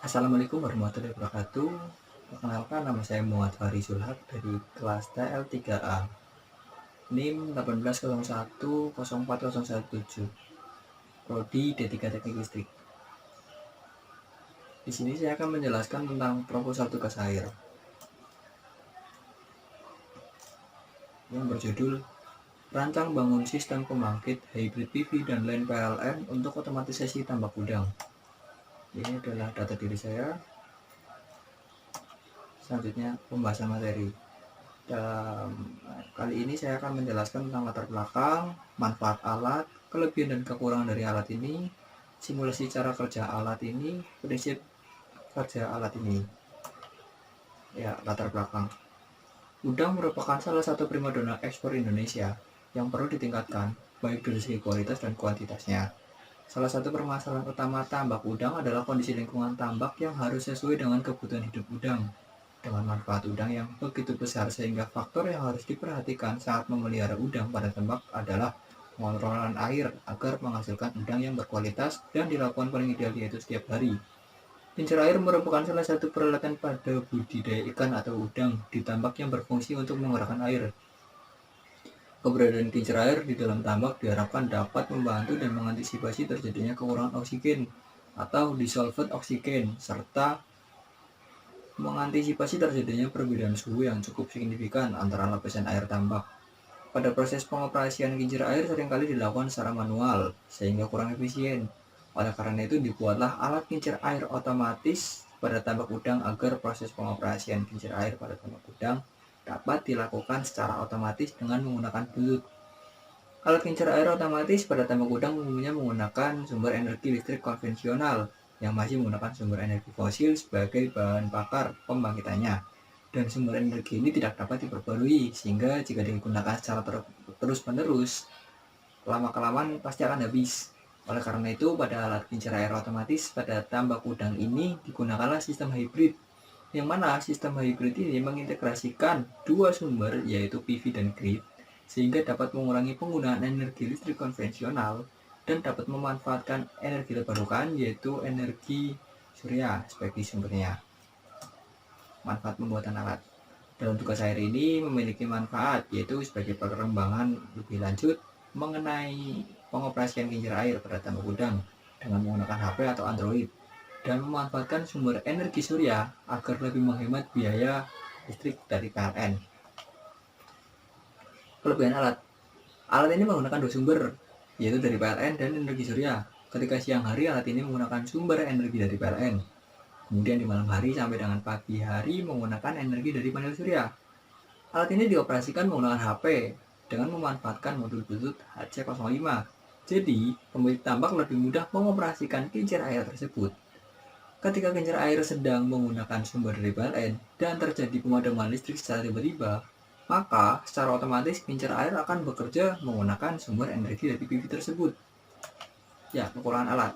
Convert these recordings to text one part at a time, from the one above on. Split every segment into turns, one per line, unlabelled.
Assalamualaikum warahmatullahi wabarakatuh. Perkenalkan, nama saya Muhammad Fahri Zulhak dari kelas TL3A, NIM 1801040117, Prodi D3 Teknik Listrik. Di sini saya akan menjelaskan tentang proposal tugas akhir yang berjudul Rancang bangun sistem pembangkit hybrid PV dan lain PLN untuk otomatisasi tambak udang. Ini adalah data diri saya. Selanjutnya pembahasan materi. Dalam kali ini saya akan menjelaskan tentang latar belakang, manfaat alat, kelebihan dan kekurangan dari alat ini, simulasi cara kerja alat ini, prinsip kerja alat ini. Ya, latar belakang. Udang merupakan salah satu primadona ekspor Indonesia yang perlu ditingkatkan, baik dari segi kualitas dan kuantitasnya. Salah satu permasalahan utama tambak udang adalah kondisi lingkungan tambak yang harus sesuai dengan kebutuhan hidup udang. Dengan manfaat udang yang begitu besar sehingga faktor yang harus diperhatikan saat memelihara udang pada tambak adalah pengontrolan air agar menghasilkan udang yang berkualitas dan dilakukan paling ideal yaitu setiap hari. Kincir air merupakan salah satu peralatan pada budidaya ikan atau udang di tambak yang berfungsi untuk menggerakkan air. Keberadaan kincir air di dalam tambak diharapkan dapat membantu dan mengantisipasi terjadinya kekurangan oksigen atau dissolved oksigen serta mengantisipasi terjadinya perbedaan suhu yang cukup signifikan antara lapisan air tambak. Pada proses pengoperasian kincir air seringkali dilakukan secara manual, sehingga kurang efisien. Oleh karena itu dibuatlah alat kincir air otomatis pada tambak udang agar proses pengoperasian kincir air pada tambak udang dapat dilakukan secara otomatis dengan menggunakan butut. Alat kincir air otomatis pada tambak udang umumnya menggunakan sumber energi listrik konvensional yang masih menggunakan sumber energi fosil sebagai bahan bakar pembangkitannya. Dan sumber energi ini tidak dapat diperbarui, sehingga jika digunakan secara terus-menerus, lama-kelamaan pasti akan habis. Oleh karena itu, pada alat kincir air otomatis pada tambak udang ini digunakanlah sistem hybrid, yang mana sistem hybrid ini mengintegrasikan dua sumber yaitu PV dan grid, sehingga dapat mengurangi penggunaan energi listrik konvensional dan dapat memanfaatkan energi terbarukan yaitu energi surya sebagai sumbernya. Manfaat pembuatan alat. Dalam tugas akhir ini memiliki manfaat yaitu sebagai perkembangan lebih lanjut mengenai pengoperasian kincir air pada tambak udang dengan menggunakan HP atau Android dan memanfaatkan sumber energi surya agar lebih menghemat biaya listrik dari PLN. Kelebihan alat. Alat ini menggunakan dua sumber, yaitu dari PLN dan energi surya. Ketika siang hari, alat ini menggunakan sumber energi dari PLN. Kemudian di malam hari sampai dengan pagi hari menggunakan energi dari panel surya. Alat ini dioperasikan menggunakan HP dengan memanfaatkan modul Bluetooth HC05. Jadi, pemilik tambak lebih mudah mengoperasikan kincir air tersebut. Ketika kincir air sedang menggunakan sumber dari PLN dan terjadi pemadaman listrik secara tiba-tiba, maka secara otomatis kincir air akan bekerja menggunakan sumber energi dari PV tersebut. Ya, kekurangan alat.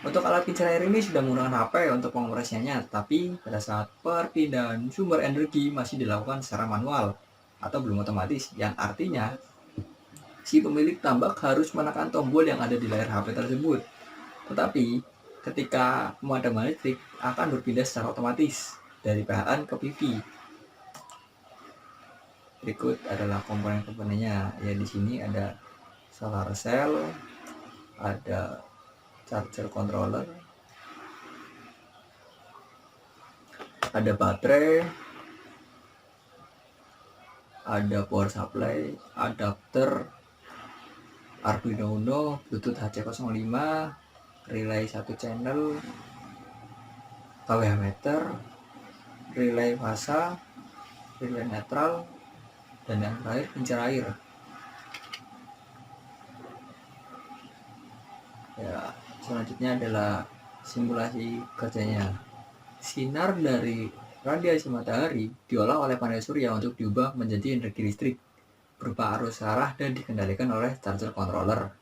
Untuk alat kincir air ini sudah menggunakan HP untuk pengoperasiannya, tapi pada saat perpindahan sumber energi masih dilakukan secara manual atau belum otomatis, yang artinya si pemilik tambak harus menekan tombol yang ada di layar HP tersebut. Tetapi ketika pemadaman listrik akan berpindah secara otomatis dari PLN ke PV. Berikut adalah komponen-komponennya. Ya, di sini ada solar cell, ada charger controller, ada baterai, ada power supply, adapter, Arduino Uno, Bluetooth HC05, relay 1 channel, KWH meter, relay fasa, relay netral, dan yang terakhir kincir air. Ya, selanjutnya adalah simulasi kerjanya. Sinar dari radiasi matahari diolah oleh panel surya untuk diubah menjadi energi listrik berupa arus arah dan dikendalikan oleh charger controller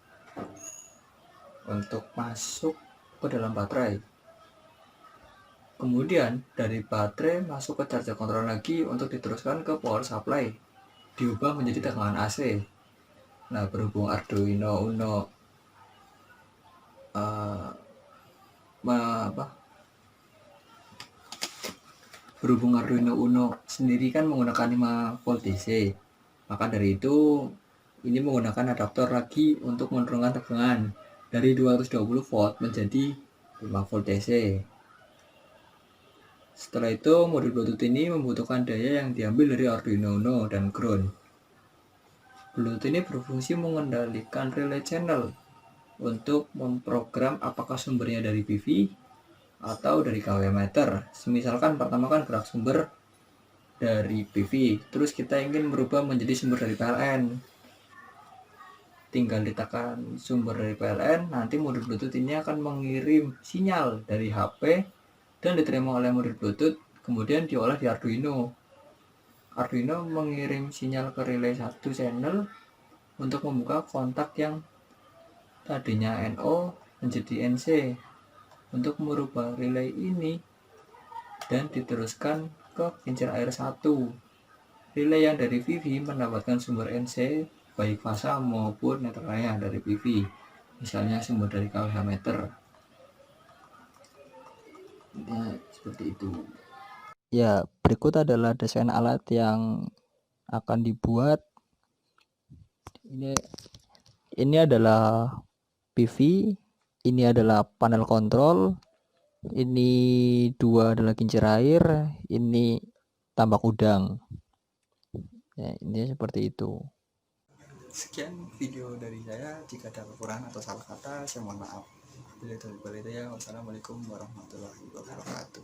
untuk masuk ke dalam baterai. Kemudian dari baterai masuk ke charger controller lagi untuk diteruskan ke power supply, diubah menjadi tegangan AC. Nah, berhubung Arduino Uno Berhubung Arduino Uno sendiri kan menggunakan 5 volt DC, maka dari itu ini menggunakan adaptor lagi untuk menurunkan tegangan dari 220 volt menjadi 5 volt DC. Setelah itu modul Bluetooth ini membutuhkan daya yang diambil dari Arduino Uno dan ground. Bluetooth ini berfungsi mengendalikan relay channel untuk memprogram apakah sumbernya dari PV atau dari kW meter. Misalkan pertama kan gerak sumber dari PV, terus kita ingin merubah menjadi sumber dari PLN. Tinggal ditekan sumber dari PLN, nanti modul Bluetooth ini akan mengirim sinyal dari HP dan diterima oleh modul Bluetooth, kemudian diolah di Arduino. Arduino mengirim sinyal ke relay 1 channel untuk membuka kontak yang tadinya NO menjadi NC untuk merubah relay ini dan diteruskan ke kincir air 1. Relay yang dari PV mendapatkan sumber NC baik fasa maupun netralnya dari PV, misalnya sumber dari kWh meter. Ya, seperti itu.
Ya, berikut adalah desain alat yang akan dibuat. Ini adalah PV, ini adalah panel kontrol, ini 2 adalah kincir air, ini tambak udang. Ya, ini seperti itu.
Sekian video dari saya. Jika ada kekurangan atau salah kata, saya mohon maaf. Wassalamualaikum warahmatullahi wabarakatuh.